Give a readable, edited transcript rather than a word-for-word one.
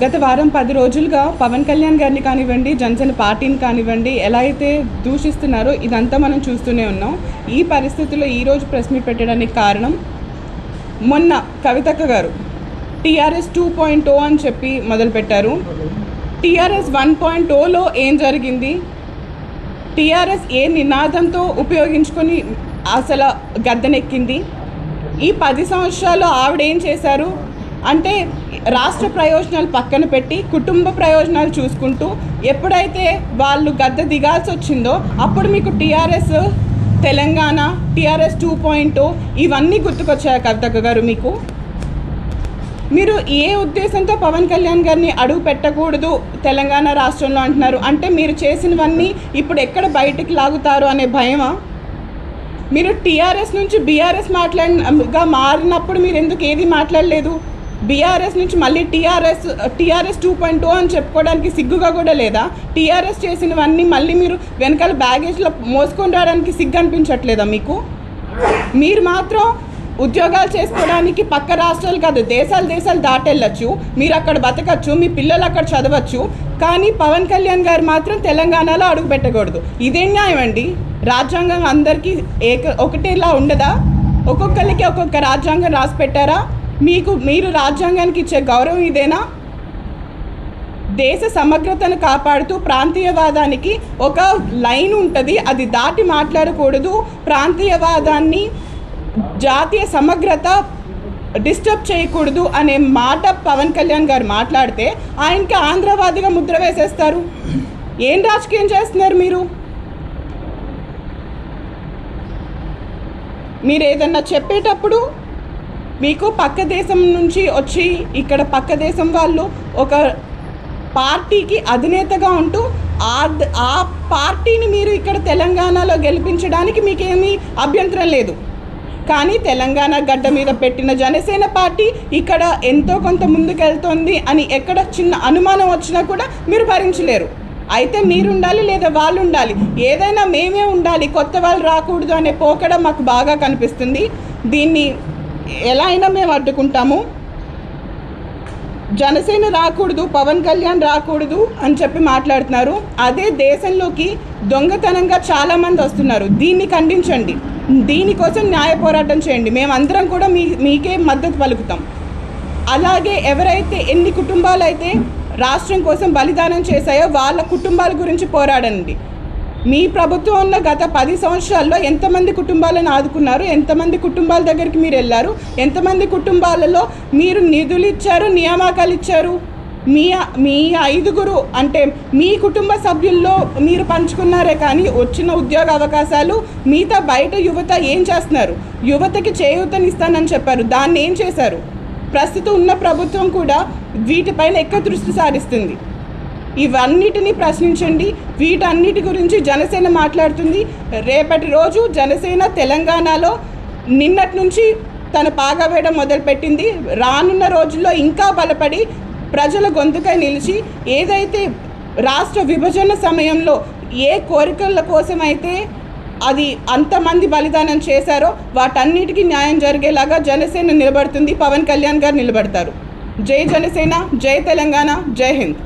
గత వారం 10 రోజులుగా పవన్ కళ్యాణ్ గారిని కానివ్వండి, జనసేన పార్టీని కానివ్వండి ఎలా అయితే దూషిస్తున్నారో ఇదంతా మనం చూస్తూనే ఉన్నాం. ఈ పరిస్థితుల్లో ఈరోజు ప్రెస్ మీట్ పెట్టడానికి కారణం, మొన్న కవితక్క గారు టీఆర్ఎస్ 2.0 అని చెప్పి మొదలుపెట్టారు. టీఆర్ఎస్ 1.0లో ఏం జరిగింది, టీఆర్ఎస్ ఏ నినాదంతో ఉపయోగించుకొని అసలు గద్దెనెక్కింది, ఈ 10 సంవత్సరాలు ఆవిడేం చేశారు అంటే రాష్ట్ర ప్రయోజనాలు పక్కన పెట్టి కుటుంబ ప్రయోజనాలు చూసుకుంటూ ఎప్పుడైతే వాళ్ళు గద్దె దిగాల్సి వచ్చిందో అప్పుడు మీకు టీఆర్ఎస్ తెలంగాణ, టీఆర్ఎస్ 2.0 ఇవన్నీ గుర్తుకొచ్చాయి. కవితక్క గారు, మీరు ఏ ఉద్దేశంతో పవన్ కళ్యాణ్ గారిని అడుగు పెట్టకూడదు తెలంగాణ రాష్ట్రంలో అంటున్నారు? అంటే మీరు చేసినవన్నీ ఇప్పుడు ఎక్కడ బయటికి లాగుతారు అనే భయమా? మీరు టీఆర్ఎస్ నుంచి బీఆర్ఎస్ మారినప్పుడు మీరు ఎందుకు ఏది మాట్లాడలేదు? బీఆర్ఎస్ నుంచి మళ్ళీ టీఆర్ఎస్ 2.0 అని చెప్పుకోవడానికి సిగ్గుగా కూడా లేదా? టీఆర్ఎస్ చేసినవన్నీ మళ్ళీ మీరు వెనకాల బ్యాగేజ్లో మోసుకొని రావడానికి సిగ్గు అనిపించట్లేదా మీకు? మీరు మాత్రం ఉద్యోగాలు చేసుకోవడానికి పక్క రాష్ట్రాలు కాదు దేశాలు దాటెళ్ళచ్చు, మీరు అక్కడ బతకచ్చు, మీ పిల్లలు అక్కడ చదవచ్చు, కానీ పవన్ కళ్యాణ్ గారు మాత్రం తెలంగాణలో అడుగు పెట్టకూడదు. ఇదేం న్యాయం అండి? రాజ్యాంగం అందరికీ ఒకటేలా ఉండదా? ఒక్కొక్కరికి ఒక్కొక్క రాజ్యాంగం రాసి పెట్టారా? మీరు రాజ్యాంగానికి ఇచ్చే గౌరవం ఇదేనా? దేశ సమగ్రతను కాపాడుతూ ప్రాంతీయవాదానికి ఒక లైన్ ఉంటుంది, అది దాటి మాట్లాడకూడదు. ప్రాంతీయవాదాన్ని, జాతీయ సమగ్రత డిస్టర్బ్ చేయకూడదు అనే మాట పవన్ కళ్యాణ్ గారు మాట్లాడితే ఆయనకి ఆంధ్రవాదిగా ముద్ర వేసేస్తారు. ఏం రాజకీయం చేస్తున్నారు మీరు ఏదన్నా చెప్పేటప్పుడు మీకు పక్క దేశం నుంచి వచ్చి ఇక్కడ పక్క దేశం వాళ్ళు ఒక పార్టీకి అధినేతగా ఉంటూ ఆ పార్టీని మీరు ఇక్కడ తెలంగాణలో గెలిపించడానికి మీకేమీ అభ్యంతరం లేదు. కానీ తెలంగాణ గడ్డ మీద పెట్టిన జనసేన పార్టీ ఇక్కడ ఎంతో కొంత ముందుకెళ్తోంది అని ఎక్కడ చిన్న అనుమానం వచ్చినా కూడా మీరు భరించలేరు. అయితే మీరు ఉండాలి లేదా వాళ్ళు ఉండాలి, ఏదైనా మేమే ఉండాలి, కొత్త వాళ్ళు రాకూడదు అనే పోకడ మాకు బాగా కనిపిస్తుంది. దీన్ని ఎలా అయినా మేము అడ్డుకుంటాము. జనసేన రాకూడదు, పవన్ కళ్యాణ్ రాకూడదు అని చెప్పి మాట్లాడుతున్నారు. అదే దేశంలోకి దొంగతనంగా చాలామంది వస్తున్నారు. దీన్ని ఖండించండి, దీనికోసం న్యాయ పోరాటం చేయండి. మేమందరం కూడా మీకే మద్దతు పలుకుతాం. అలాగే ఎవరైతే ఎన్ని కుటుంబాలు అయితే రాష్ట్రం కోసం బలిదానం చేశాయో వాళ్ళ కుటుంబాల గురించి పోరాడండి. మీ ప్రభుత్వం ఉన్న గత 10 సంవత్సరాల్లో ఎంతమంది కుటుంబాలను ఆదుకున్నారు? ఎంతమంది కుటుంబాల దగ్గరికి మీరు వెళ్ళారు? ఎంతమంది కుటుంబాలలో మీరు నిధులు ఇచ్చారు, నియామకాలు ఇచ్చారు? మీ 5గురు అంటే మీ కుటుంబ సభ్యుల్లో మీరు పంచుకున్నారే కానీ వచ్చిన ఉద్యోగ అవకాశాలు మిగతా బయట యువత ఏం చేస్తున్నారు? యువతకి చేయూతనిస్తానని చెప్పారు, దాన్ని ఏం చేశారు? ప్రస్తుతం ఉన్న ప్రభుత్వం కూడా వీటిపైన ఎక్కువ దృష్టి సారిస్తుంది. ఇవన్నిటిని ప్రశ్నించండి. వీటన్నిటి గురించి జనసేన మాట్లాడుతుంది. రేపటి రోజు జనసేన తెలంగాణలో నిన్నటి నుంచి తన పాగా వేయడం మొదలుపెట్టింది. రానున్న రోజుల్లో ఇంకా బలపడి ప్రజల గొంతుకై నిలిచి ఏదైతే రాష్ట్ర విభజన సమయంలో ఏ కోరికల కోసమైతే అది అంతమంది బలిదానం చేశారో వాటన్నిటికీ న్యాయం జరిగేలాగా జనసేన నిలబడుతుంది. పవన్ కళ్యాణ్ గారు నిలబడతారు. జై జనసేన, జై తెలంగాణ, జై హింద్.